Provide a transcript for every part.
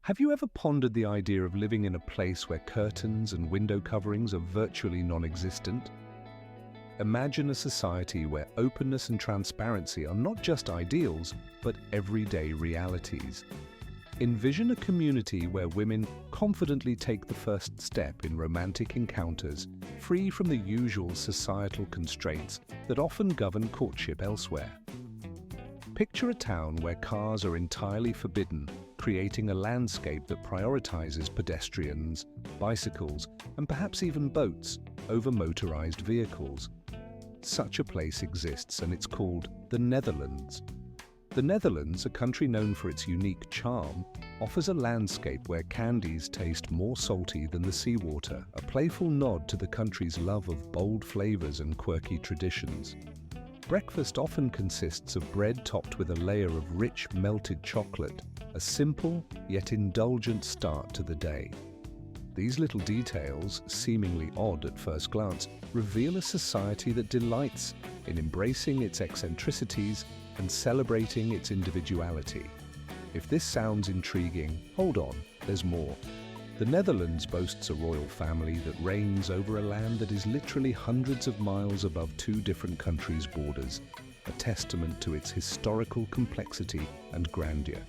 Have you ever pondered the idea of living in a place where curtains and window coverings are virtually non-existent? Imagine a society where openness and transparency are not just ideals, but everyday realities. Envision a community where women confidently take the first step in romantic encounters, free from the usual societal constraints that often govern courtship elsewhere. Picture a town where cars are entirely forbidden, creating a landscape that prioritizes pedestrians, bicycles, and perhaps even boats over motorized vehicles. Such a place exists, and it's called the Netherlands. The Netherlands, a country known for its unique charm, offers a landscape where candies taste more salty than the seawater, a playful nod to the country's love of bold flavors and quirky traditions. Breakfast often consists of bread topped with a layer of rich melted chocolate, a simple yet indulgent start to the day. These little details, seemingly odd at first glance, reveal a society that delights in embracing its eccentricities and celebrating its individuality. If this sounds intriguing, hold on, there's more. The Netherlands boasts a royal family that reigns over a land that is literally hundreds of miles above two different countries' borders, a testament to its historical complexity and grandeur.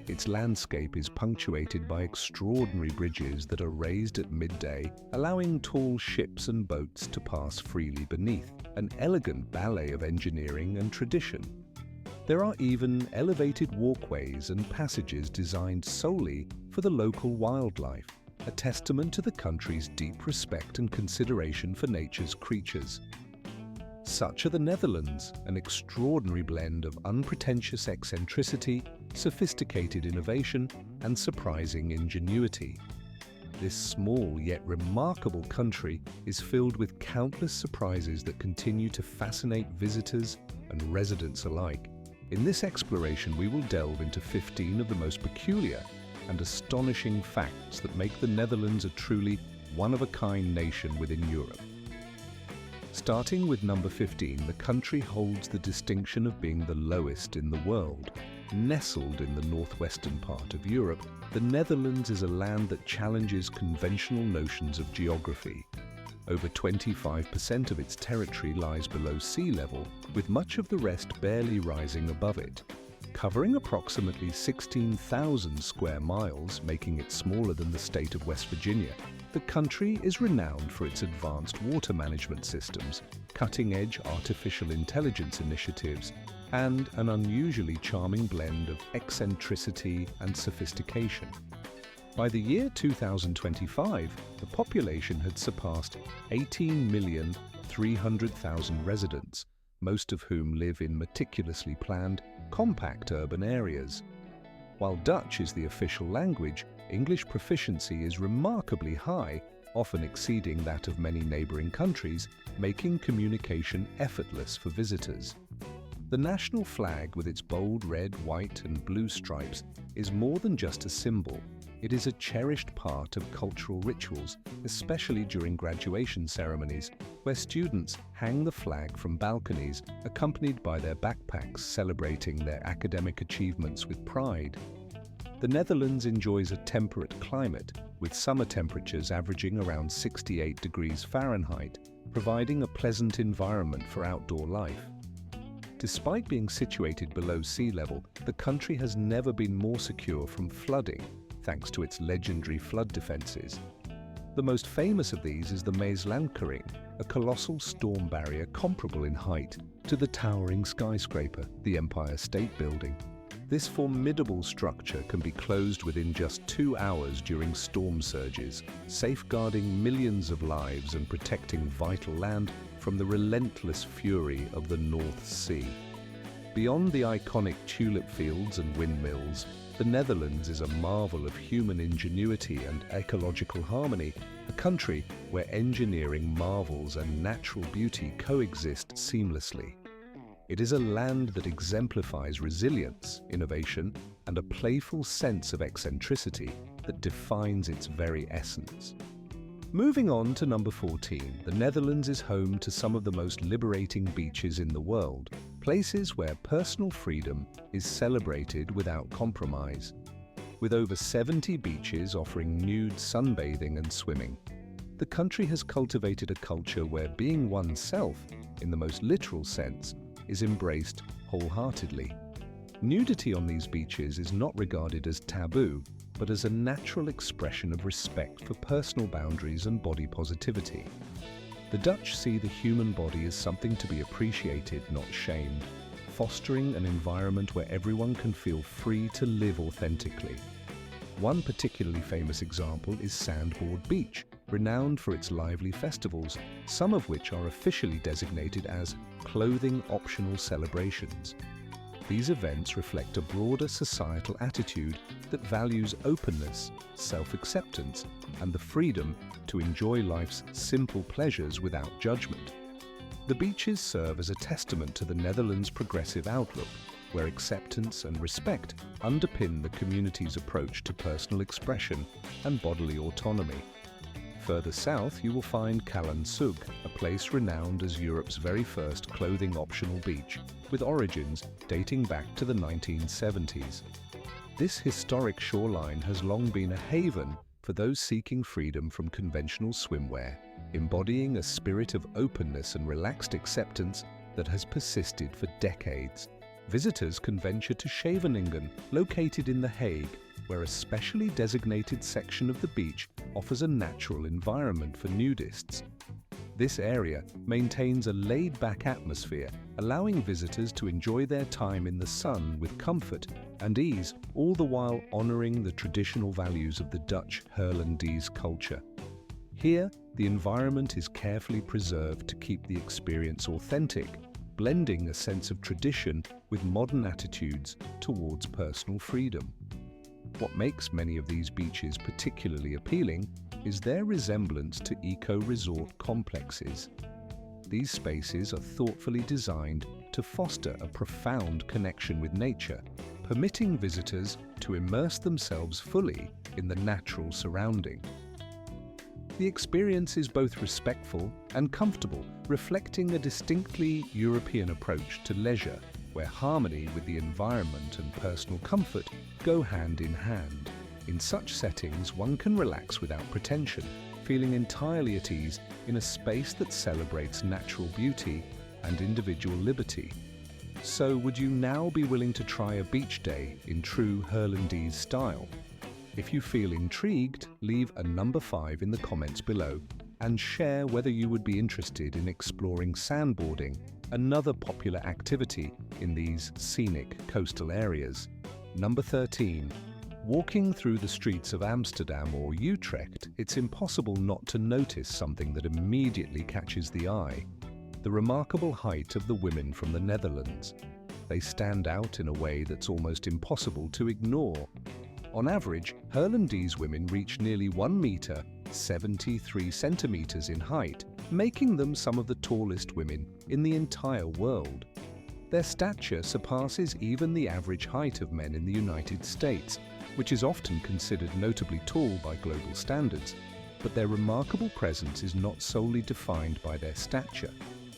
Its landscape is punctuated by extraordinary bridges that are raised at midday, allowing tall ships and boats to pass freely beneath, an elegant ballet of engineering and tradition. There are even elevated walkways and passages designed solely for the local wildlife, a testament to the country's deep respect and consideration for nature's creatures. Such are the Netherlands, an extraordinary blend of unpretentious eccentricity, sophisticated innovation, and surprising ingenuity. This small yet remarkable country is filled with countless surprises that continue to fascinate visitors and residents alike. In this exploration, we will delve into 15 of the most peculiar and astonishing facts that make the Netherlands a truly one-of-a-kind nation within Europe. Starting with number 15, the country holds the distinction of being the lowest in the world. Nestled in the northwestern part of Europe, the Netherlands is a land that challenges conventional notions of geography. Over 25% of its territory lies below sea level, with much of the rest barely rising above it. Covering approximately 16,000 square miles, making it smaller than the state of West Virginia, the country is renowned for its advanced water management systems, cutting-edge artificial intelligence initiatives, and an unusually charming blend of eccentricity and sophistication. By the year 2025, the population had surpassed 18,300,000 residents, most of whom live in meticulously planned, compact urban areas. While Dutch is the official language, English proficiency is remarkably high, often exceeding that of many neighboring countries, making communication effortless for visitors. The national flag, with its bold red, white, and blue stripes, is more than just a symbol. It is a cherished part of cultural rituals, especially during graduation ceremonies, where students hang the flag from balconies, accompanied by their backpacks celebrating their academic achievements with pride. The Netherlands enjoys a temperate climate, with summer temperatures averaging around 68 degrees Fahrenheit, providing a pleasant environment for outdoor life. Despite being situated below sea level, the country has never been more secure from flooding, thanks to its legendary flood defenses. The most famous of these is the Maaslandkering, a colossal storm barrier comparable in height to the towering skyscraper, the Empire State Building. This formidable structure can be closed within just 2 hours during storm surges, safeguarding millions of lives and protecting vital land from the relentless fury of the North Sea. Beyond the iconic tulip fields and windmills, the Netherlands is a marvel of human ingenuity and ecological harmony, a country where engineering marvels and natural beauty coexist seamlessly. It is a land that exemplifies resilience, innovation, and a playful sense of eccentricity that defines its very essence. Moving on to number 14, the Netherlands is home to some of the most liberating beaches in the world, places where personal freedom is celebrated without compromise. with over 70 beaches offering nude sunbathing and swimming. The country has cultivated a culture where being oneself, in the most literal sense, is embraced wholeheartedly. Nudity on these beaches is not regarded as taboo, but as a natural expression of respect for personal boundaries and body positivity. The Dutch see the human body as something to be appreciated, not shamed, fostering an environment where everyone can feel free to live authentically. One particularly famous example is Sandboard Beach, renowned for its lively festivals, some of which are officially designated as clothing-optional celebrations. These events reflect a broader societal attitude that values openness, self-acceptance, and the freedom to enjoy life's simple pleasures without judgment. The beaches serve as a testament to the Netherlands' progressive outlook, where acceptance and respect underpin the community's approach to personal expression and bodily autonomy. Further south, you will find Callans-Zug, a place renowned as Europe's very first clothing-optional beach, with origins dating back to the 1970s. This historic shoreline has long been a haven for those seeking freedom from conventional swimwear, embodying a spirit of openness and relaxed acceptance that has persisted for decades. Visitors can venture to Scheveningen, located in The Hague, where a specially designated section of the beach offers a natural environment for nudists. This area maintains a laid-back atmosphere, allowing visitors to enjoy their time in the sun with comfort and ease, all the while honoring the traditional values of the Dutch Hollandaise culture. Here, the environment is carefully preserved to keep the experience authentic, blending a sense of tradition with modern attitudes towards personal freedom. What makes many of these beaches particularly appealing is their resemblance to eco-resort complexes. These spaces are thoughtfully designed to foster a profound connection with nature, permitting visitors to immerse themselves fully in the natural surrounding. The experience is both respectful and comfortable, reflecting a distinctly European approach to leisure, where harmony with the environment and personal comfort go hand in hand. In such settings, one can relax without pretension, feeling entirely at ease in a space that celebrates natural beauty and individual liberty. So, would you now be willing to try a beach day in true Hollandaise style? If you feel intrigued, leave a number 5 in the comments below and share whether you would be interested in exploring sandboarding, another popular activity in these scenic coastal areas. Number 13. Walking through the streets of Amsterdam or Utrecht, it's impossible not to notice something that immediately catches the eye: the remarkable height of the women from the Netherlands. They stand out in a way that's almost impossible to ignore. On average, Hollandaise women reach nearly 1 meter, 73 centimeters in height, making them some of the tallest women in the entire world. Their stature surpasses even the average height of men in the United States, which is often considered notably tall by global standards. But their remarkable presence is not solely defined by their stature.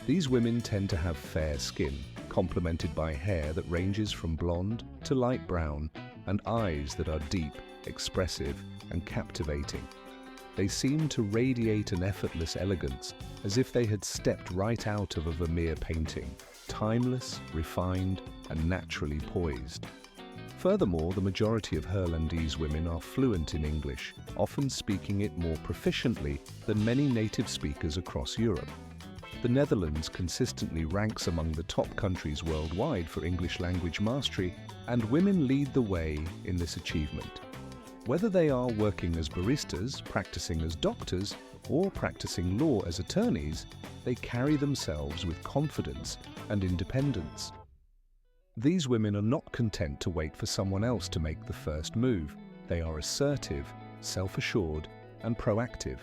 These women tend to have fair skin, complemented by hair that ranges from blonde to light brown, and eyes that are deep, expressive, and captivating. They seem to radiate an effortless elegance, as if they had stepped right out of a Vermeer painting, timeless, refined, and naturally poised. Furthermore, the majority of Hollandaise women are fluent in English, often speaking it more proficiently than many native speakers across Europe. The Netherlands consistently ranks among the top countries worldwide for English language mastery, and women lead the way in this achievement. Whether they are working as baristas, practicing as doctors, or practicing law as attorneys, they carry themselves with confidence and independence. These women are not content to wait for someone else to make the first move. They are assertive, self-assured, and proactive.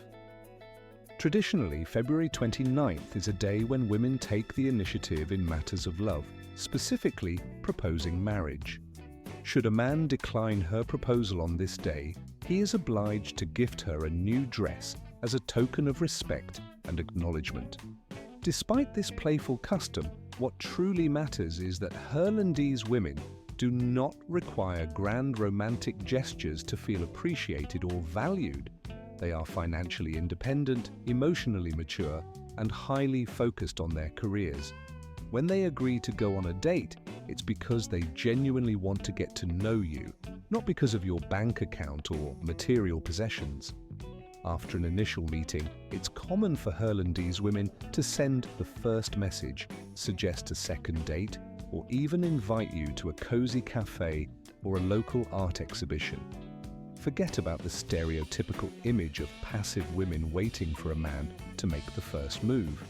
Traditionally, February 29th is a day when women take the initiative in matters of love, specifically proposing marriage. Should a man decline her proposal on this day, he is obliged to gift her a new dress as a token of respect and acknowledgement. Despite this playful custom, what truly matters is that Hollandaise women do not require grand romantic gestures to feel appreciated or valued. They are financially independent, emotionally mature, and highly focused on their careers. When they agree to go on a date, it's because they genuinely want to get to know you, not because of your bank account or material possessions. After an initial meeting, it's common for Hollandaise women to send the first message, suggest a second date, or even invite you to a cozy cafe or a local art exhibition. Forget about the stereotypical image of passive women waiting for a man to make the first move.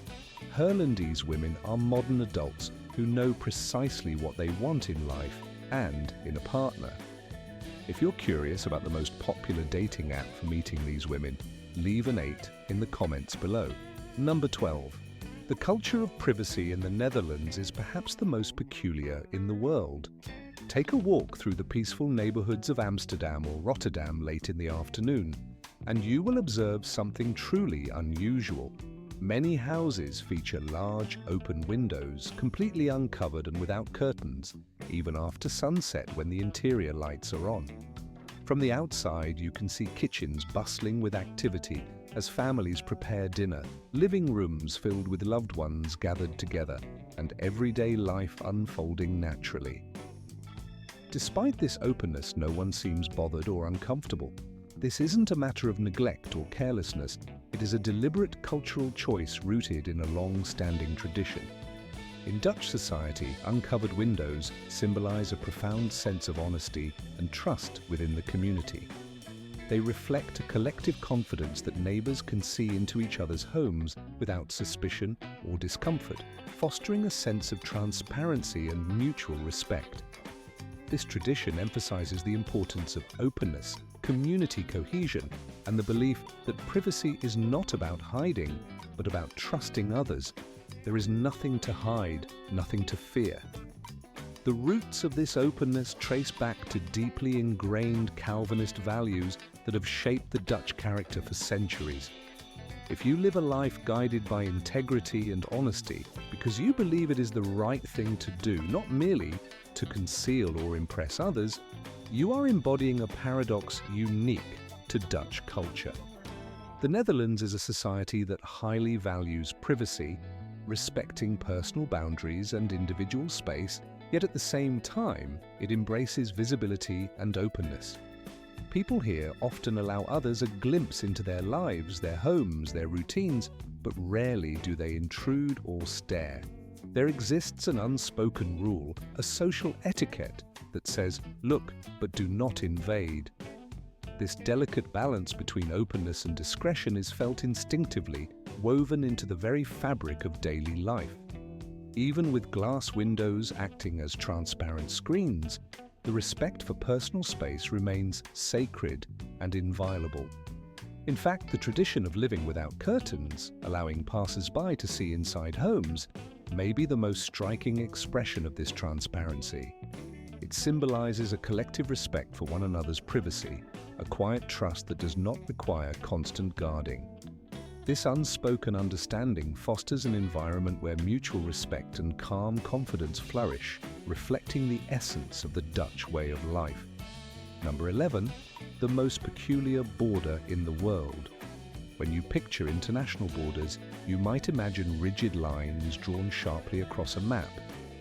Hollandaise women are modern adults who know precisely what they want in life and in a partner. If you're curious about the most popular dating app for meeting these women, leave an 8 in the comments below. Number 12. The culture of privacy in the Netherlands is perhaps the most peculiar in the world. Take a walk through the peaceful neighborhoods of Amsterdam or Rotterdam late in the afternoon, and you will observe something truly unusual. Many houses feature large, open windows, completely uncovered and without curtains, even after sunset when the interior lights are on. From the outside, you can see kitchens bustling with activity as families prepare dinner, living rooms filled with loved ones gathered together, and everyday life unfolding naturally. Despite this openness, no one seems bothered or uncomfortable. This isn't a matter of neglect or carelessness. It is a deliberate cultural choice rooted in a long-standing tradition. In Dutch society, uncovered windows symbolize a profound sense of honesty and trust within the community. They reflect a collective confidence that neighbors can see into each other's homes without suspicion or discomfort, fostering a sense of transparency and mutual respect. This tradition emphasizes the importance of openness, community cohesion, and the belief that privacy is not about hiding, but about trusting others. There is nothing to hide, nothing to fear. The roots of this openness trace back to deeply ingrained Calvinist values that have shaped the Dutch character for centuries. If you live a life guided by integrity and honesty because you believe it is the right thing to do, not merely to conceal or impress others, you are embodying a paradox unique to Dutch culture. The Netherlands is a society that highly values privacy, respecting personal boundaries and individual space, yet at the same time, it embraces visibility and openness. People here often allow others a glimpse into their lives, their homes, their routines, but rarely do they intrude or stare. There exists an unspoken rule, a social etiquette that says, look, but do not invade. This delicate balance between openness and discretion is felt instinctively, woven into the very fabric of daily life. Even with glass windows acting as transparent screens, the respect for personal space remains sacred and inviolable. In fact, the tradition of living without curtains, allowing passers-by to see inside homes, may be the most striking expression of this transparency. It symbolizes a collective respect for one another's privacy, a quiet trust that does not require constant guarding. This unspoken understanding fosters an environment where mutual respect and calm confidence flourish, reflecting the essence of the Dutch way of life. Number 11, the most peculiar border in the world. When you picture international borders, you might imagine rigid lines drawn sharply across a map,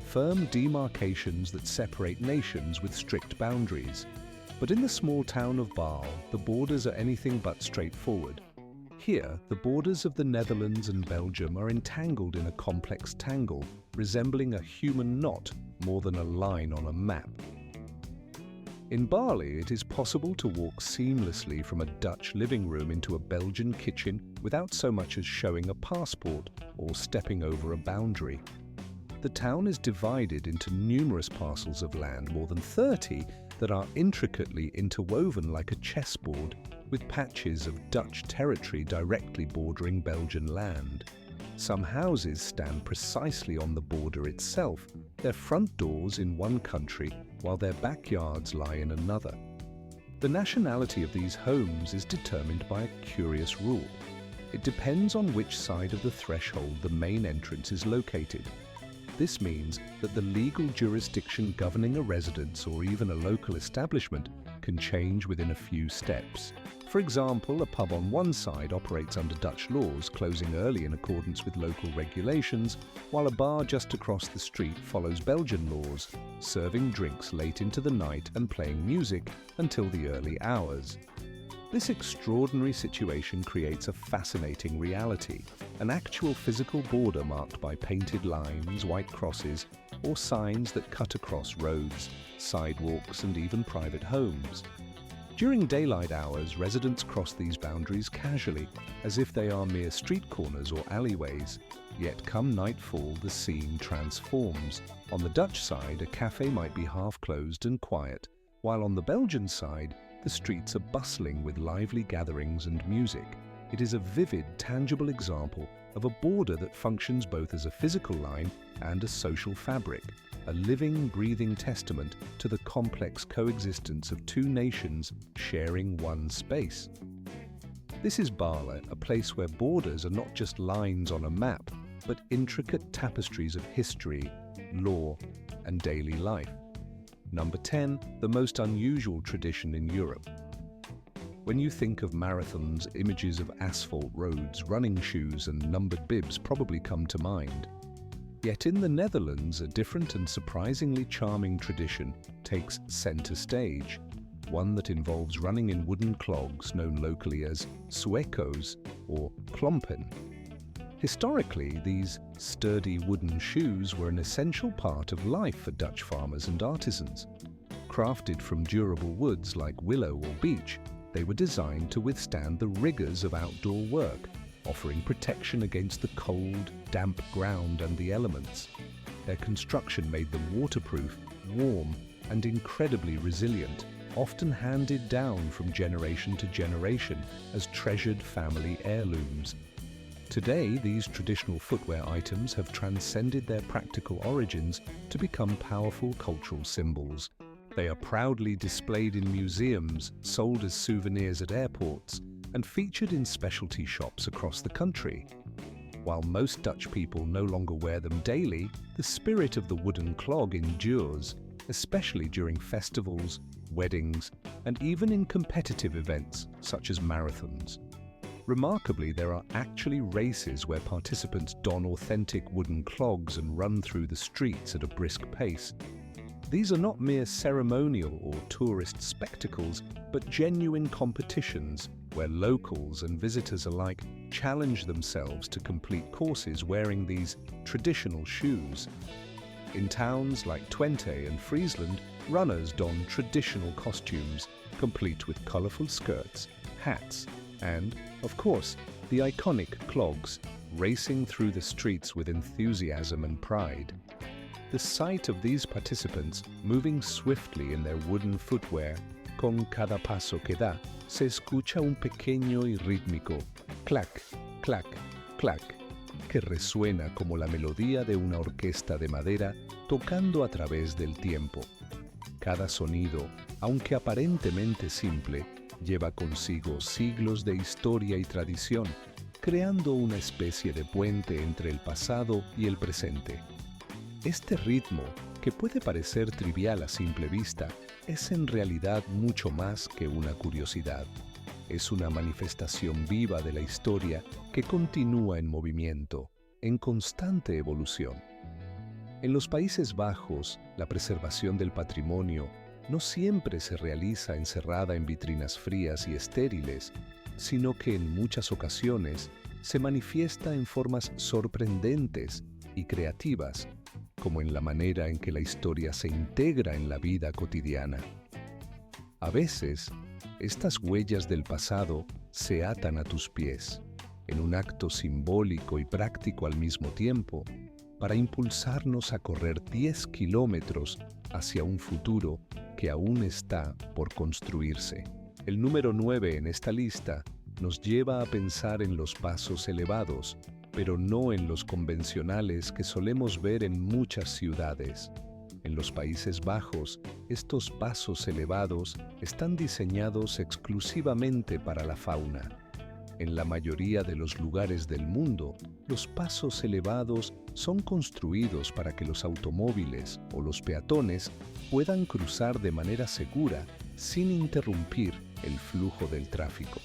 firm demarcations that separate nations with strict boundaries. But in the small town of Baarle, the borders are anything but straightforward. Here, the borders of the Netherlands and Belgium are entangled in a complex tangle, resembling a human knot more than a line on a map. In Baarle, it is possible to walk seamlessly from a Dutch living room into a Belgian kitchen without so much as showing a passport or stepping over a boundary. The town is divided into numerous parcels of land, more than 30, that are intricately interwoven like a chessboard, with patches of Dutch territory directly bordering Belgian land. Some houses stand precisely on the border itself, their front doors in one country while their backyards lie in another. The nationality of these homes is determined by a curious rule. It depends on which side of the threshold the main entrance is located. This means that the legal jurisdiction governing a residence or even a local establishment can change within a few steps. For example, a pub on one side operates under Dutch laws, closing early in accordance with local regulations, while a bar just across the street follows Belgian laws, serving drinks late into the night and playing music until the early hours. This extraordinary situation creates a fascinating reality, an actual physical border marked by painted lines, white crosses, or signs that cut across roads, sidewalks, and even private homes. During daylight hours, residents cross these boundaries casually, as if they are mere street corners or alleyways. Yet come nightfall, the scene transforms. On the Dutch side, a cafe might be half closed and quiet, while on the Belgian side, the streets are bustling with lively gatherings and music. It is a vivid, tangible example of a border that functions both as a physical line and a social fabric, a living, breathing testament to the complex coexistence of two nations sharing one space. This is Baarle, a place where borders are not just lines on a map, but intricate tapestries of history, law, and daily life. Number 10, the most unusual tradition in Europe. When you think of marathons, images of asphalt roads, running shoes, and numbered bibs probably come to mind. Yet in the Netherlands, a different and surprisingly charming tradition takes center stage, one that involves running in wooden clogs known locally as suecos or klompen. Historically, these sturdy wooden shoes were an essential part of life for Dutch farmers and artisans. Crafted from durable woods like willow or beech, they were designed to withstand the rigors of outdoor work, offering protection against the cold, damp ground and the elements. Their construction made them waterproof, warm, and incredibly resilient, often handed down from generation to generation as treasured family heirlooms. Today, these traditional footwear items have transcended their practical origins to become powerful cultural symbols. They are proudly displayed in museums, sold as souvenirs at airports, and featured in specialty shops across the country. While most Dutch people no longer wear them daily, the spirit of the wooden clog endures, especially during festivals, weddings, and even in competitive events such as marathons. Remarkably, there are actually races where participants don authentic wooden clogs and run through the streets at a brisk pace. These are not mere ceremonial or tourist spectacles, but genuine competitions where locals and visitors alike challenge themselves to complete courses wearing these traditional shoes. In towns like Twente and Friesland, runners don traditional costumes, complete with colorful skirts, hats, and, of course, the iconic clogs, racing through the streets with enthusiasm and pride. The sight of these participants moving swiftly in their wooden footwear, con cada paso que da, se escucha un pequeño y rítmico clac, clac, clac, que resuena como la melodía de una orquesta de madera tocando a través del tiempo. Cada sonido, aunque aparentemente simple, lleva consigo siglos de historia y tradición, creando una especie de puente entre el pasado y el presente. Este ritmo, que puede parecer trivial a simple vista, es en realidad mucho más que una curiosidad. Es una manifestación viva de la historia que continúa en movimiento, en constante evolución. En los Países Bajos, la preservación del patrimonio no siempre se realiza encerrada en vitrinas frías y estériles, sino que en muchas ocasiones se manifiesta en formas sorprendentes y creativas, como en la manera en que la historia se integra en la vida cotidiana. A veces, estas huellas del pasado se atan a tus pies, en un acto simbólico y práctico al mismo tiempo, para impulsarnos a correr 10 kilómetros hacia un futuro que aún está por construirse. El número 9 en esta lista nos lleva a pensar en los pasos elevados, pero no en los convencionales que solemos ver en muchas ciudades. En los Países Bajos, estos pasos elevados están diseñados exclusivamente para la fauna. En la mayoría de los lugares del mundo, los pasos elevados son construidos para que los automóviles o los peatones puedan cruzar de manera segura sin interrumpir el flujo del tráfico.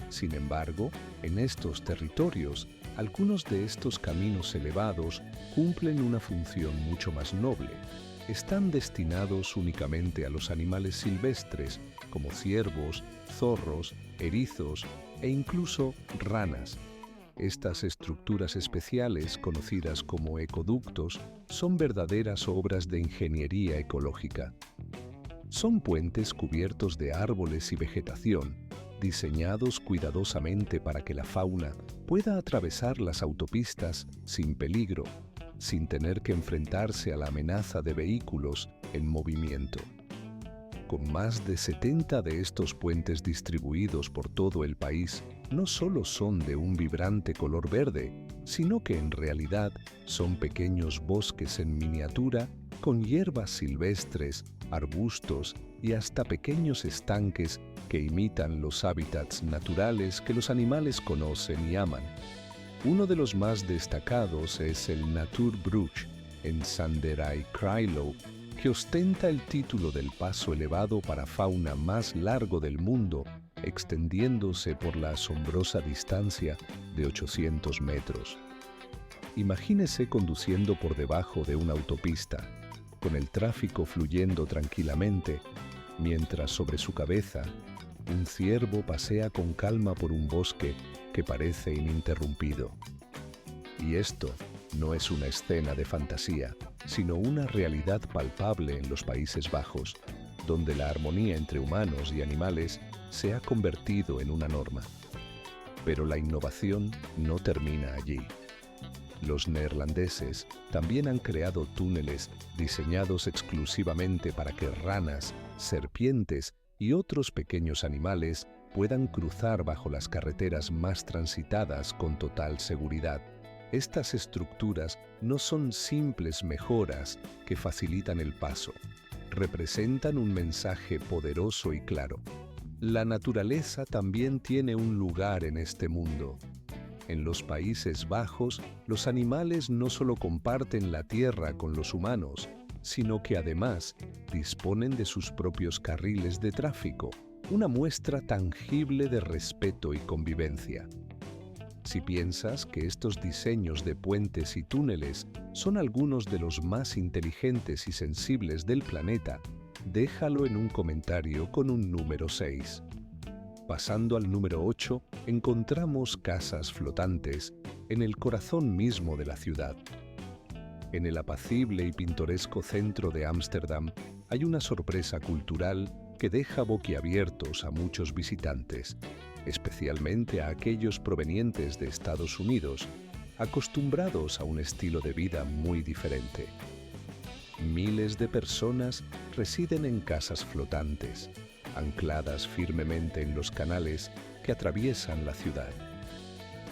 Sin embargo, en estos territorios, algunos de estos caminos elevados cumplen una función mucho más noble. Están destinados únicamente a los animales silvestres, como ciervos, zorros, erizos e incluso ranas. Estas estructuras especiales, conocidas como ecoductos, son verdaderas obras de ingeniería ecológica. Son puentes cubiertos de árboles y vegetación, diseñados cuidadosamente para que la fauna pueda atravesar las autopistas sin peligro, sin tener que enfrentarse a la amenaza de vehículos en movimiento. Con más de 70 de estos puentes distribuidos por todo el país, no solo son de un vibrante color verde, sino que en realidad son pequeños bosques en miniatura con hierbas silvestres, arbustos y hasta pequeños estanques que imitan los hábitats naturales que los animales conocen y aman. Uno de los más destacados es el Natuurbrug en Sanderij-Krilo, que ostenta el título del paso elevado para fauna más largo del mundo, extendiéndose por la asombrosa distancia de 800 metros. Imagínese conduciendo por debajo de una autopista, con el tráfico fluyendo tranquilamente, mientras sobre su cabeza un ciervo pasea con calma por un bosque que parece ininterrumpido. Y esto no es una escena de fantasía, sino una realidad palpable en los Países Bajos, donde la armonía entre humanos y animales se ha convertido en una norma. Pero la innovación no termina allí. Los neerlandeses también han creado túneles diseñados exclusivamente para que ranas, serpientes y otros pequeños animales puedan cruzar bajo las carreteras más transitadas con total seguridad. Estas estructuras no son simples mejoras que facilitan el paso. Representan un mensaje poderoso y claro. La naturaleza también tiene un lugar en este mundo. En los Países Bajos, los animales no solo comparten la tierra con los humanos, sino que además disponen de sus propios carriles de tráfico, una muestra tangible de respeto y convivencia. Si piensas que estos diseños de puentes y túneles son algunos de los más inteligentes y sensibles del planeta, déjalo en un comentario con un número 6. Pasando al número 8, encontramos casas flotantes en el corazón mismo de la ciudad. En el apacible y pintoresco centro de Ámsterdam hay una sorpresa cultural que deja boquiabiertos a muchos visitantes, especialmente a aquellos provenientes de Estados Unidos, acostumbrados a un estilo de vida muy diferente. Miles de personas residen en casas flotantes, ancladas firmemente en los canales que atraviesan la ciudad.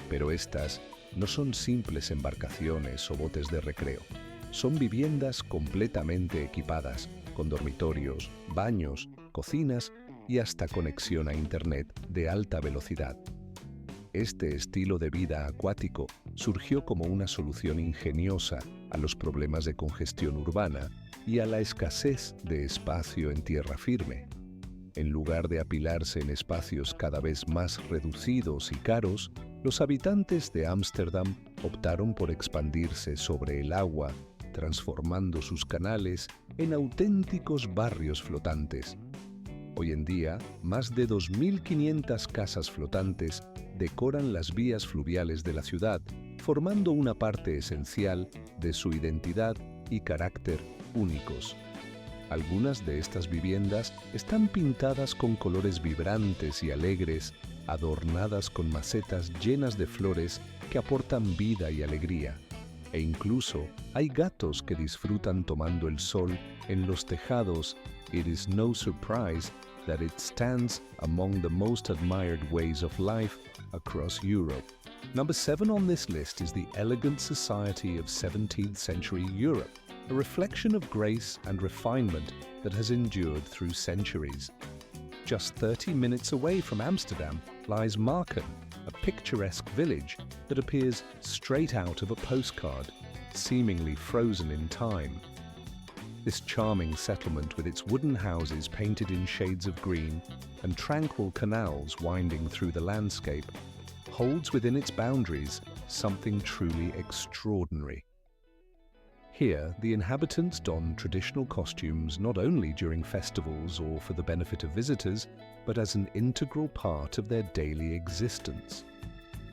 Pero estas no son simples embarcaciones o botes de recreo. Son viviendas completamente equipadas, con dormitorios, baños, cocinas y hasta conexión a Internet de alta velocidad. Este estilo de vida acuático surgió como una solución ingeniosa a los problemas de congestión urbana y a la escasez de espacio en tierra firme. En lugar de apilarse en espacios cada vez más reducidos y caros, los habitantes de Ámsterdam optaron por expandirse sobre el agua, transformando sus canales en auténticos barrios flotantes. Hoy en día, más de 2.500 casas flotantes decoran las vías fluviales de la ciudad, formando una parte esencial de su identidad y carácter únicos. Algunas de estas viviendas están pintadas con colores vibrantes y alegres, adornadas con macetas llenas de flores que aportan vida y alegría. E incluso hay gatos que disfrutan tomando el sol en los tejados. It is no surprise that it stands among the most admired ways of life across Europe. Number 7 on this list is the elegant society of 17th century Europe, a reflection of grace and refinement that has endured through centuries. Just 30 minutes away from Amsterdam lies Marken, a picturesque village that appears straight out of a postcard, seemingly frozen in time. This charming settlement, with its wooden houses painted in shades of green and tranquil canals winding through the landscape, holds within its boundaries something truly extraordinary. Here, the inhabitants don traditional costumes not only during festivals or for the benefit of visitors, but as an integral part of their daily existence.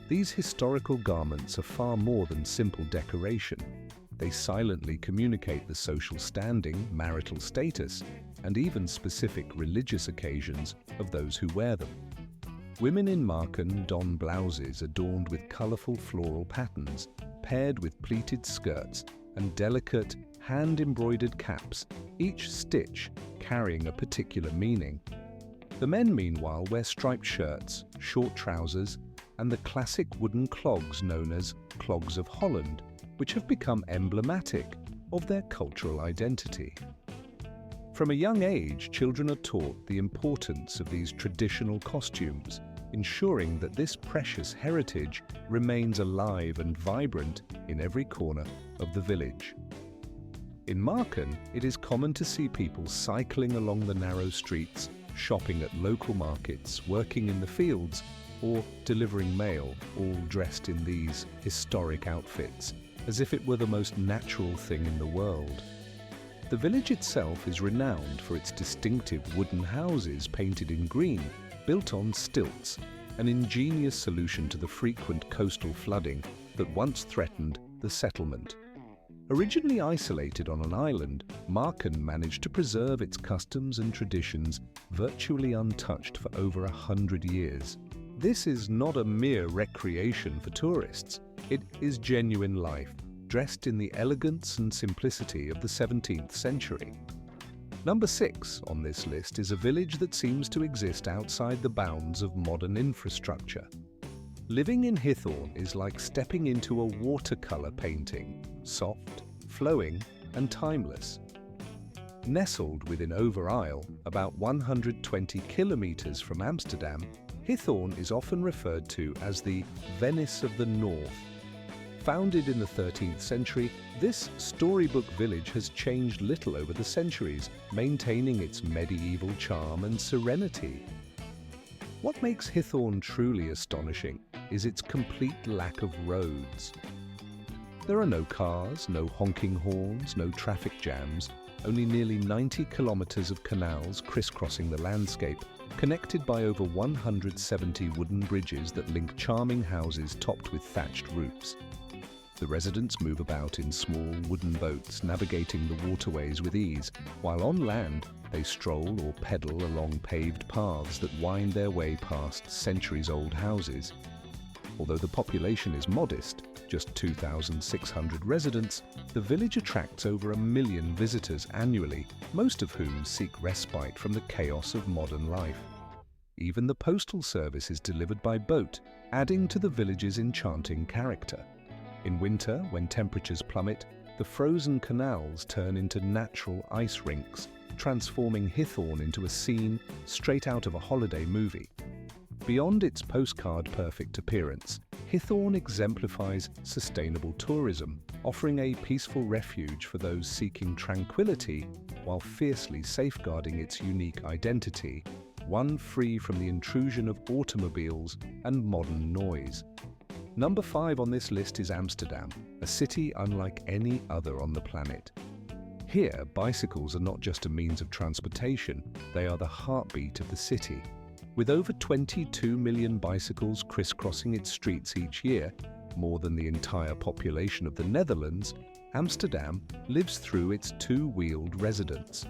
These historical garments are far more than simple decoration. They silently communicate the social standing, marital status, and even specific religious occasions of those who wear them. Women in Marken don blouses adorned with colorful floral patterns, paired with pleated skirts and delicate, hand-embroidered caps, each stitch carrying a particular meaning. The men, meanwhile, wear striped shirts, short trousers, and the classic wooden clogs known as clogs of Holland, which have become emblematic of their cultural identity. From a young age, children are taught the importance of these traditional costumes, ensuring that this precious heritage remains alive and vibrant in every corner of the village. In Marken, it is common to see people cycling along the narrow streets, shopping at local markets, working in the fields, or delivering mail, all dressed in these historic outfits, as if it were the most natural thing in the world. The village itself is renowned for its distinctive wooden houses painted in green, built on stilts, an ingenious solution to the frequent coastal flooding that once threatened the settlement. Originally isolated on an island, Marken managed to preserve its customs and traditions virtually untouched for over 100 years. This is not a mere recreation for tourists. It is genuine life, dressed in the elegance and simplicity of the 17th century. Number 6 on this list is a village that seems to exist outside the bounds of modern infrastructure. Living in Hithorn is like stepping into a watercolor painting, soft, flowing, and timeless. Nestled within Overijl, about 120 kilometers from Amsterdam, Hithorn is often referred to as the Venice of the North. Founded in the 13th century, this storybook village has changed little over the centuries, maintaining its medieval charm and serenity. What makes Hithorn truly astonishing is its complete lack of roads. There are no cars, no honking horns, no traffic jams, only nearly 90 kilometers of canals crisscrossing the landscape, connected by over 170 wooden bridges that link charming houses topped with thatched roofs. The residents move about in small wooden boats, navigating the waterways with ease, while on land they stroll or pedal along paved paths that wind their way past centuries-old houses. Although the population is modest, just 2,600 residents, the village attracts over 1 million visitors annually, most of whom seek respite from the chaos of modern life. Even the postal service is delivered by boat, adding to the village's enchanting character. In winter, when temperatures plummet, the frozen canals turn into natural ice rinks, transforming Hithorn into a scene straight out of a holiday movie. Beyond its postcard-perfect appearance, Hithorn exemplifies sustainable tourism, offering a peaceful refuge for those seeking tranquility while fiercely safeguarding its unique identity, one free from the intrusion of automobiles and modern noise. Number 5 on this list is Amsterdam, a city unlike any other on the planet. Here, bicycles are not just a means of transportation, they are the heartbeat of the city. With over 22 million bicycles crisscrossing its streets each year, more than the entire population of the Netherlands, Amsterdam lives through its two-wheeled residents.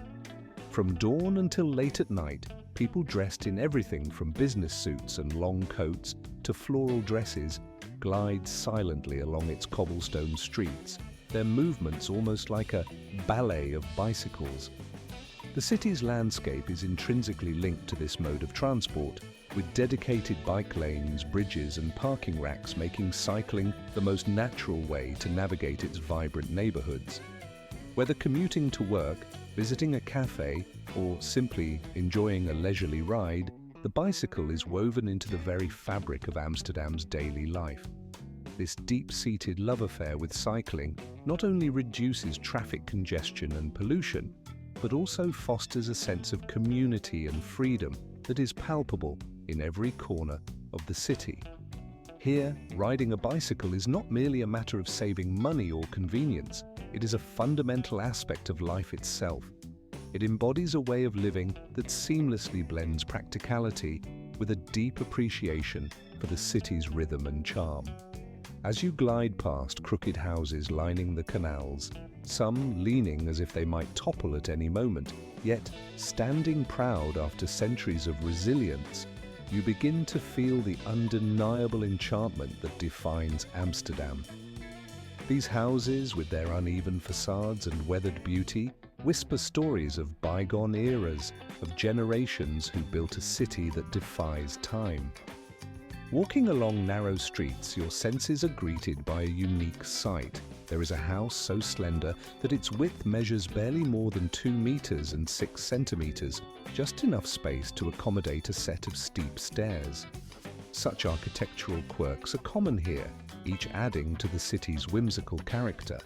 From dawn until late at night, people dressed in everything from business suits and long coats to floral dresses glide silently along its cobblestone streets, their movements almost like a ballet of bicycles. The city's landscape is intrinsically linked to this mode of transport, with dedicated bike lanes, bridges and parking racks making cycling the most natural way to navigate its vibrant neighborhoods. Whether commuting to work, Visiting a cafe, or simply enjoying a leisurely ride, the bicycle is woven into the very fabric of Amsterdam's daily life. This deep-seated love affair with cycling not only reduces traffic congestion and pollution, but also fosters a sense of community and freedom that is palpable in every corner of the city. Here, riding a bicycle is not merely a matter of saving money or convenience, it is a fundamental aspect of life itself. It embodies a way of living that seamlessly blends practicality with a deep appreciation for the city's rhythm and charm. As you glide past crooked houses lining the canals, some leaning as if they might topple at any moment, yet standing proud after centuries of resilience, you begin to feel the undeniable enchantment that defines Amsterdam. These houses, with their uneven facades and weathered beauty, whisper stories of bygone eras, of generations who built a city that defies time. Walking along narrow streets, your senses are greeted by a unique sight. There is a house so slender that its width measures barely more than 2 meters and 6 centimeters, just enough space to accommodate a set of steep stairs. Such architectural quirks are common here, each adding to the city's whimsical character.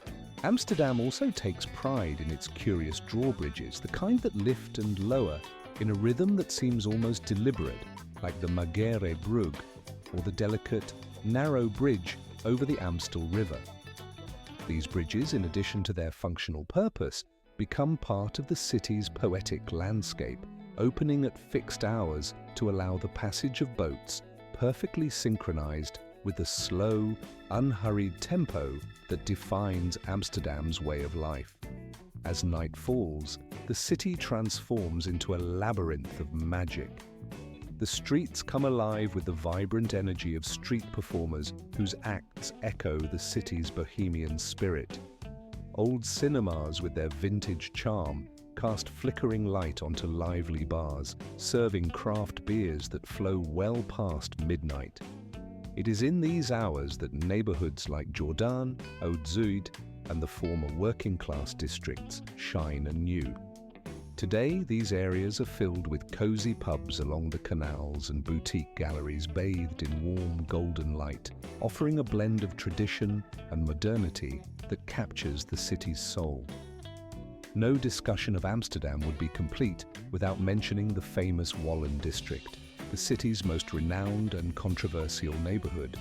Amsterdam also takes pride in its curious drawbridges, the kind that lift and lower in a rhythm that seems almost deliberate, like the Magere Brug, or the delicate, narrow bridge over the Amstel River. These bridges, in addition to their functional purpose, become part of the city's poetic landscape, opening at fixed hours to allow the passage of boats, perfectly synchronized with the slow, unhurried tempo that defines Amsterdam's way of life. As night falls, the city transforms into a labyrinth of magic. The streets come alive with the vibrant energy of street performers whose acts echo the city's bohemian spirit. Old cinemas with their vintage charm cast flickering light onto lively bars, serving craft beers that flow well past midnight. It is in these hours that neighborhoods like Jordan, Oud-Zuid, and the former working-class districts shine anew. Today, these areas are filled with cozy pubs along the canals and boutique galleries bathed in warm golden light, offering a blend of tradition and modernity that captures the city's soul. No discussion of Amsterdam would be complete without mentioning the famous Wallen district, the city's most renowned and controversial neighborhood.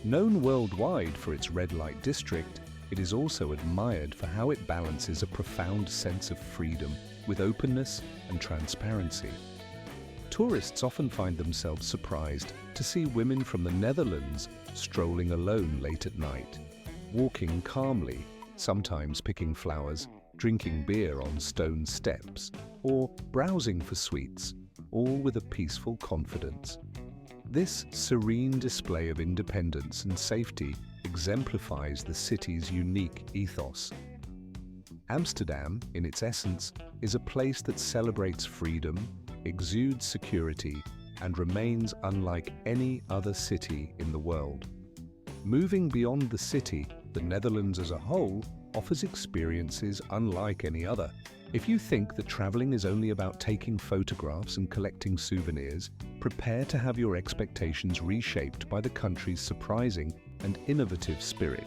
Known worldwide for its red light district, it is also admired for how it balances a profound sense of freedom with openness and transparency. Tourists often find themselves surprised to see women from the Netherlands strolling alone late at night, walking calmly, sometimes picking flowers, drinking beer on stone steps, or browsing for sweets, all with a peaceful confidence. This serene display of independence and safety exemplifies the city's unique ethos. Amsterdam, in its essence, is a place that celebrates freedom, exudes security, and remains unlike any other city in the world. Moving beyond the city, the Netherlands as a whole offers experiences unlike any other. If you think that traveling is only about taking photographs and collecting souvenirs, prepare to have your expectations reshaped by the country's surprising and innovative spirit.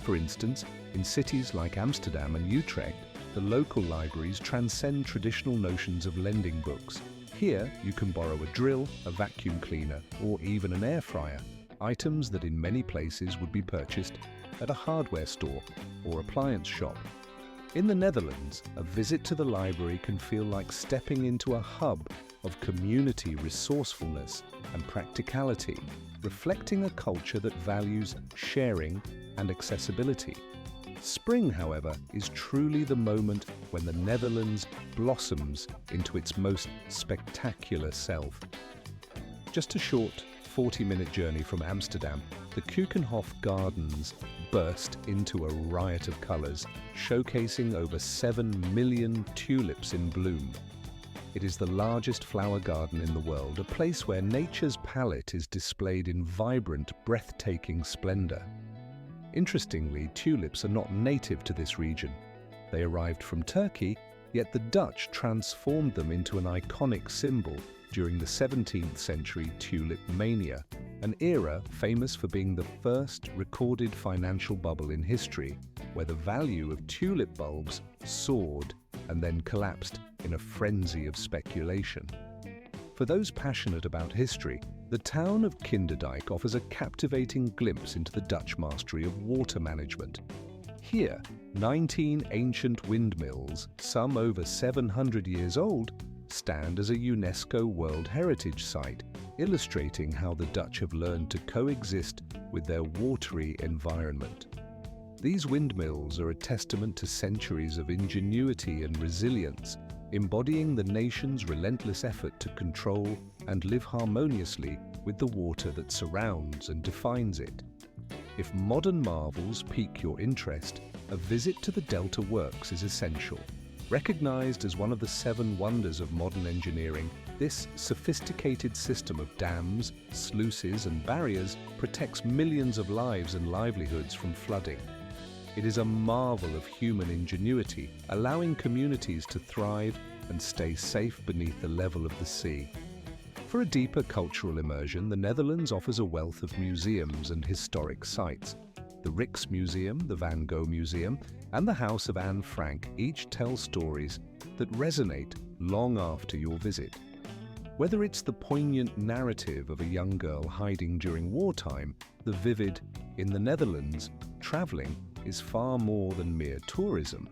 For instance, in cities like Amsterdam and Utrecht, the local libraries transcend traditional notions of lending books. Here, you can borrow a drill, a vacuum cleaner, or even an air fryer, items that in many places would be purchased at a hardware store or appliance shop. In the Netherlands, a visit to the library can feel like stepping into a hub of community resourcefulness and practicality, reflecting a culture that values sharing and accessibility. Spring, however, is truly the moment when the Netherlands blossoms into its most spectacular self. Just a short 40-minute journey from Amsterdam, the Keukenhof Gardens burst into a riot of colours, showcasing over 7 million tulips in bloom. It is the largest flower garden in the world, a place where nature's palette is displayed in vibrant, breathtaking splendour. Interestingly, tulips are not native to this region. They arrived from Turkey Yet the Dutch transformed them into an iconic symbol during the 17th century tulip mania, an era famous for being the first recorded financial bubble in history, where the value of tulip bulbs soared and then collapsed in a frenzy of speculation. For those passionate about history, the town of Kinderdijk offers a captivating glimpse into the Dutch mastery of water management. Here, 19 ancient windmills, some over 700 years old, stand as a UNESCO World Heritage Site, illustrating how the Dutch have learned to coexist with their watery environment. These windmills are a testament to centuries of ingenuity and resilience, embodying the nation's relentless effort to control and live harmoniously with the water that surrounds and defines it. If modern marvels pique your interest, a visit to the Delta Works is essential. Recognized as one of the 7 wonders of modern engineering, this sophisticated system of dams, sluices and barriers protects millions of lives and livelihoods from flooding. It is a marvel of human ingenuity, allowing communities to thrive and stay safe beneath the level of the sea. For a deeper cultural immersion, the Netherlands offers a wealth of museums and historic sites. The Rijksmuseum, the Van Gogh Museum, and the House of Anne Frank each tell stories that resonate long after your visit. Whether it's the poignant narrative of a young girl hiding during wartime, the vivid, in the Netherlands, traveling is far more than mere tourism.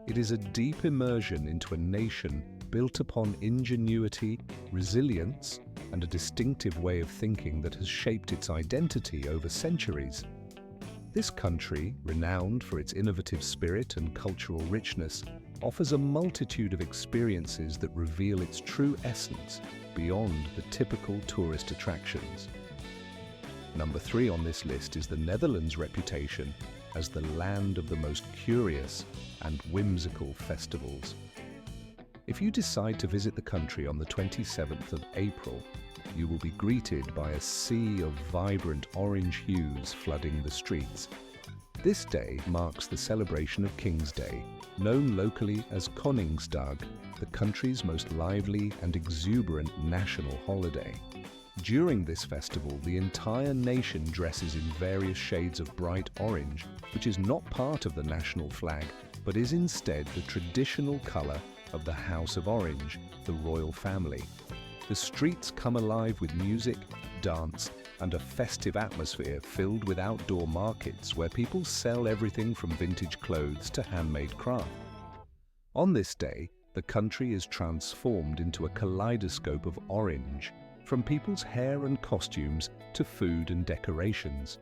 It is a deep immersion into a nation built upon ingenuity, resilience, and a distinctive way of thinking that has shaped its identity over centuries. This country, renowned for its innovative spirit and cultural richness, offers a multitude of experiences that reveal its true essence beyond the typical tourist attractions. Number 3 on this list is the Netherlands' reputation as the land of the most curious and whimsical festivals. If you decide to visit the country on the 27th of April, you will be greeted by a sea of vibrant orange hues flooding the streets. This day marks the celebration of King's Day, known locally as Koningsdag, the country's most lively and exuberant national holiday. During this festival, the entire nation dresses in various shades of bright orange, which is not part of the national flag, but is instead the traditional color of the House of Orange, the royal family. The streets come alive with music, dance, and a festive atmosphere filled with outdoor markets where people sell everything from vintage clothes to handmade craft. On this day, the country is transformed into a kaleidoscope of orange, from people's hair and costumes to food and decorations.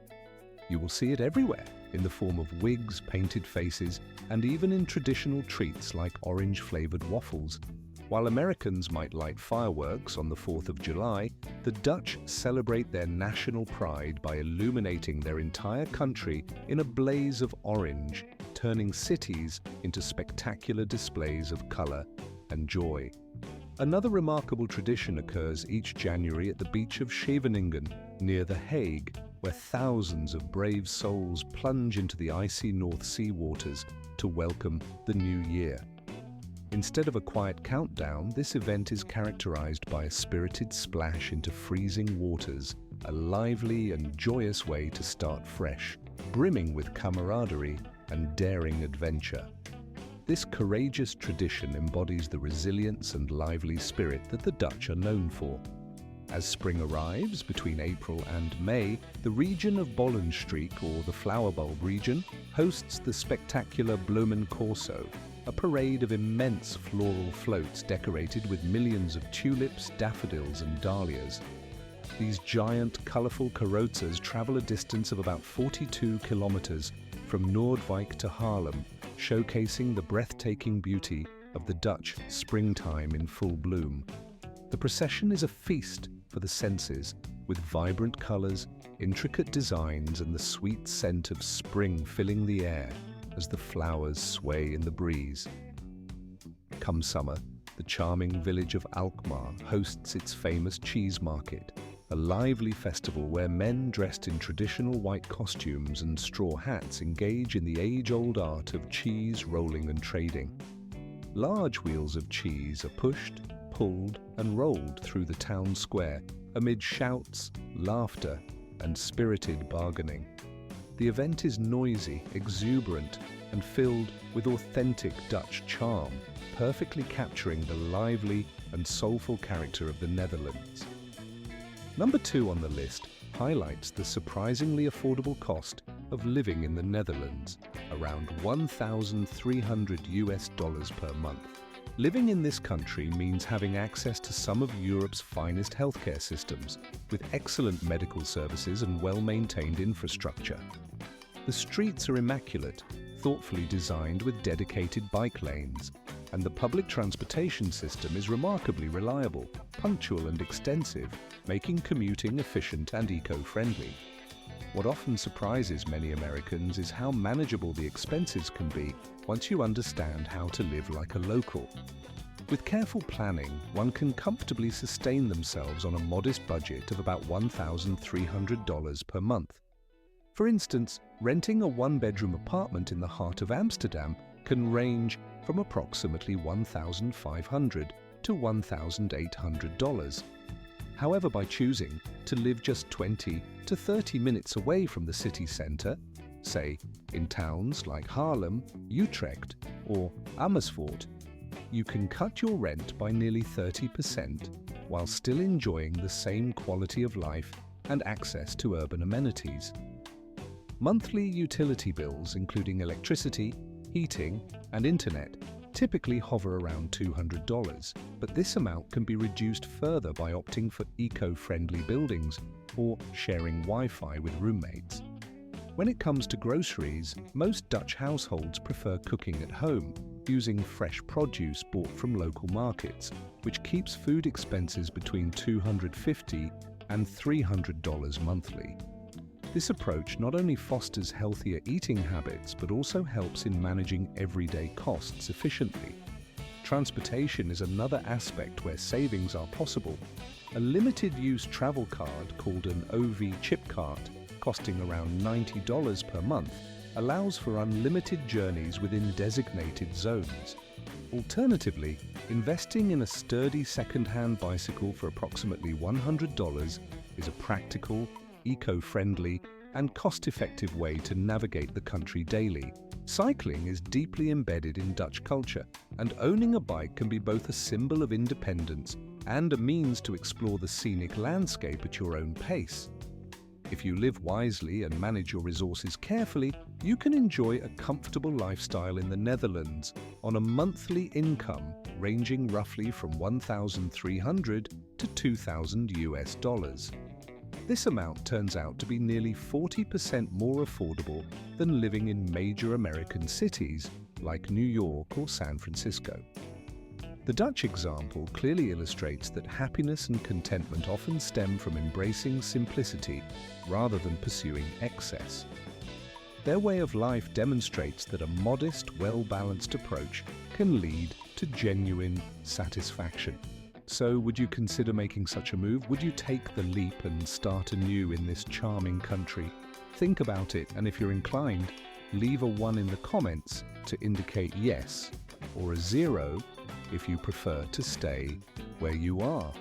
You will see it everywhere, in the form of wigs, painted faces, and even in traditional treats like orange-flavored waffles. While Americans might light fireworks on the 4th of July, the Dutch celebrate their national pride by illuminating their entire country in a blaze of orange, turning cities into spectacular displays of color and joy. Another remarkable tradition occurs each January at the beach of Scheveningen, near The Hague, where thousands of brave souls plunge into the icy North Sea waters to welcome the new year. Instead of a quiet countdown, this event is characterized by a spirited splash into freezing waters, a lively and joyous way to start fresh, brimming with camaraderie and daring adventure. This courageous tradition embodies the resilience and lively spirit that the Dutch are known for. As spring arrives between April and May, the region of Bollenstreek, or the flower bulb region, hosts the spectacular Bloemen Corso, a parade of immense floral floats decorated with millions of tulips, daffodils and dahlias. These giant, colorful carrozas travel a distance of about 42 kilometers from Noordwijk to Haarlem, showcasing the breathtaking beauty of the Dutch springtime in full bloom. The procession is a feast for the senses, with vibrant colors, intricate designs, and the sweet scent of spring filling the air as the flowers sway in the breeze. Come summer, the charming village of Alkmaar hosts its famous cheese market, a lively festival where men dressed in traditional white costumes and straw hats engage in the age-old art of cheese rolling and trading. Large wheels of cheese are pushed, pulled, and rolled through the town square amid shouts, laughter, and spirited bargaining. The event is noisy, exuberant, and filled with authentic Dutch charm, perfectly capturing the lively and soulful character of the Netherlands. Number 2 on the list highlights the surprisingly affordable cost of living in the Netherlands, around $1,300 per month. Living in this country means having access to some of Europe's finest healthcare systems, with excellent medical services and well-maintained infrastructure. The streets are immaculate, thoughtfully designed with dedicated bike lanes, and the public transportation system is remarkably reliable, punctual and extensive, making commuting efficient and eco-friendly. What often surprises many Americans is how manageable the expenses can be once you understand how to live like a local. With careful planning, one can comfortably sustain themselves on a modest budget of about $1,300 per month. For instance, renting a one-bedroom apartment in the heart of Amsterdam can range from approximately $1,500 to $1,800. However, by choosing to live just 20 to 30 minutes away from the city centre, say in towns like Haarlem, Utrecht, or Amersfoort, you can cut your rent by nearly 30% while still enjoying the same quality of life and access to urban amenities. Monthly utility bills, including electricity, heating, and internet, typically hover around $200, but this amount can be reduced further by opting for eco-friendly buildings or sharing Wi-Fi with roommates. When it comes to groceries, most Dutch households prefer cooking at home, using fresh produce bought from local markets, which keeps food expenses between $250 and $300 monthly. This approach not only fosters healthier eating habits, but also helps in managing everyday costs efficiently. Transportation is another aspect where savings are possible. A limited-use travel card called an OV chip card, costing around $90 per month, allows for unlimited journeys within designated zones. Alternatively, investing in a sturdy second-hand bicycle for approximately $100 is a practical, eco-friendly, and cost-effective way to navigate the country daily. Cycling is deeply embedded in Dutch culture, and owning a bike can be both a symbol of independence and a means to explore the scenic landscape at your own pace. If you live wisely and manage your resources carefully, you can enjoy a comfortable lifestyle in the Netherlands on a monthly income ranging roughly from $1,300 to $2,000. This amount turns out to be nearly 40% more affordable than living in major American cities like New York or San Francisco. The Dutch example clearly illustrates that happiness and contentment often stem from embracing simplicity rather than pursuing excess. Their way of life demonstrates that a modest, well-balanced approach can lead to genuine satisfaction. So, would you consider making such a move? Would you take the leap and start anew in this charming country? Think about it, and if you're inclined, leave a 1 in the comments to indicate yes, or a 0 if you prefer to stay where you are.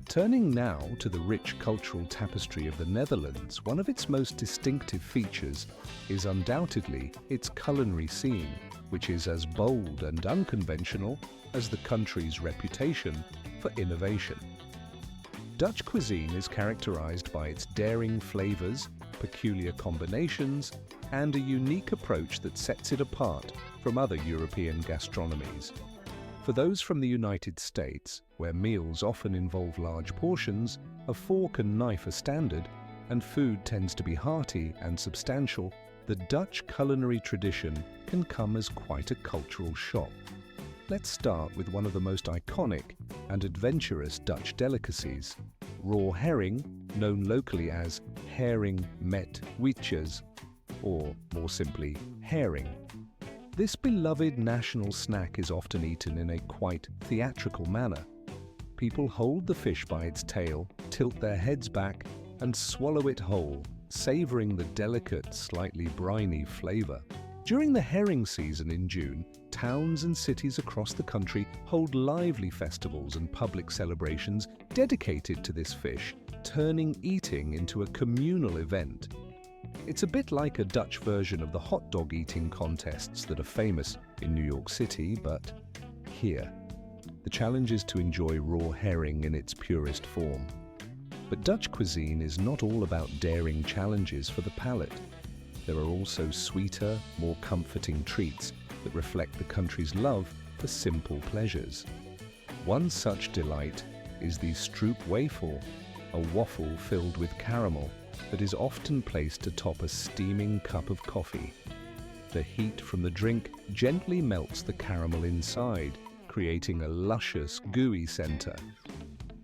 Turning now to the rich cultural tapestry of the Netherlands, one of its most distinctive features is undoubtedly its culinary scene, which is as bold and unconventional as the country's reputation for innovation. Dutch cuisine is characterized by its daring flavors, peculiar combinations, and a unique approach that sets it apart from other European gastronomies. For those from the United States, where meals often involve large portions, a fork and knife are standard, and food tends to be hearty and substantial, the Dutch culinary tradition can come as quite a cultural shock. Let's start with one of the most iconic and adventurous Dutch delicacies, raw herring, known locally as herring met wietjes, or more simply, herring. This beloved national snack is often eaten in a quite theatrical manner. People hold the fish by its tail, tilt their heads back, and swallow it whole, savoring the delicate, slightly briny flavor. During the herring season in June, towns and cities across the country hold lively festivals and public celebrations dedicated to this fish, turning eating into a communal event. It's a bit like a Dutch version of the hot dog eating contests that are famous in New York City, but here. The challenge is to enjoy raw herring in its purest form. But Dutch cuisine is not all about daring challenges for the palate. There are also sweeter, more comforting treats that reflect the country's love for simple pleasures. One such delight is the stroopwafel, a waffle filled with caramel that is often placed atop a steaming cup of coffee. The heat from the drink gently melts the caramel inside, creating a luscious, gooey center.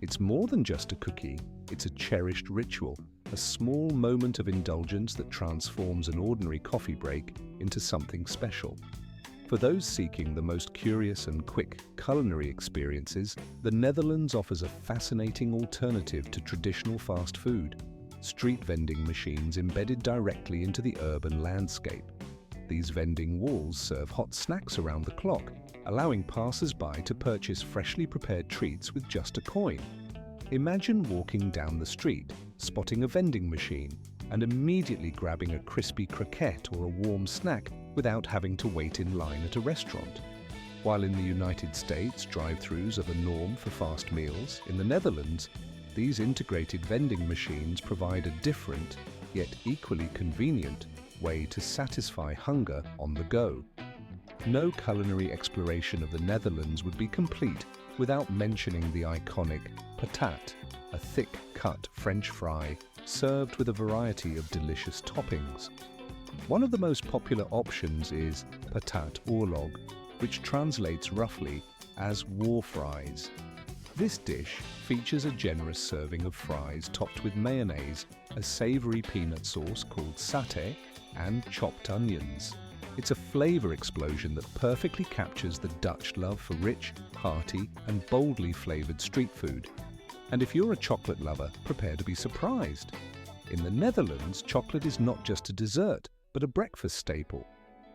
It's more than just a cookie, it's a cherished ritual, a small moment of indulgence that transforms an ordinary coffee break into something special. For those seeking the most curious and quick culinary experiences, the Netherlands offers a fascinating alternative to traditional fast food: street vending machines embedded directly into the urban landscape. These vending walls serve hot snacks around the clock, allowing passers-by to purchase freshly prepared treats with just a coin. Imagine walking down the street, spotting a vending machine, and immediately grabbing a crispy croquette or a warm snack without having to wait in line at a restaurant. While in the United States, drive-thrus are the norm for fast meals, in the Netherlands, these integrated vending machines provide a different, yet equally convenient, way to satisfy hunger on the go. No culinary exploration of the Netherlands would be complete without mentioning the iconic patat, a thick-cut French fry served with a variety of delicious toppings. One of the most popular options is patat oorlog, which translates roughly as war fries. This dish features a generous serving of fries topped with mayonnaise, a savory peanut sauce called satay, and chopped onions. It's a flavor explosion that perfectly captures the Dutch love for rich, hearty, and boldly flavored street food. And if you're a chocolate lover, prepare to be surprised. In the Netherlands, chocolate is not just a dessert, but a breakfast staple.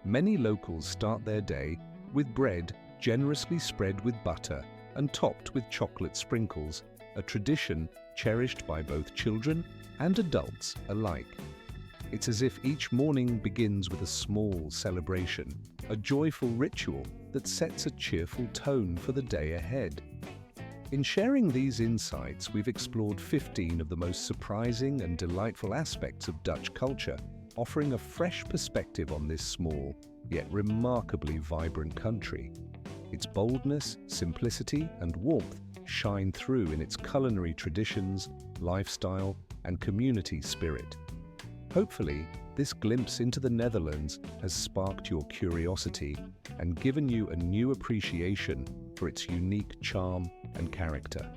Many locals start their day with bread generously spread with butter and topped with chocolate sprinkles, a tradition cherished by both children and adults alike. It's as if each morning begins with a small celebration, a joyful ritual that sets a cheerful tone for the day ahead. In sharing these insights, we've explored 15 of the most surprising and delightful aspects of Dutch culture, offering a fresh perspective on this small, yet remarkably vibrant country. Its boldness, simplicity, and warmth shine through in its culinary traditions, lifestyle, and community spirit. Hopefully, this glimpse into the Netherlands has sparked your curiosity and given you a new appreciation for its unique charm and character.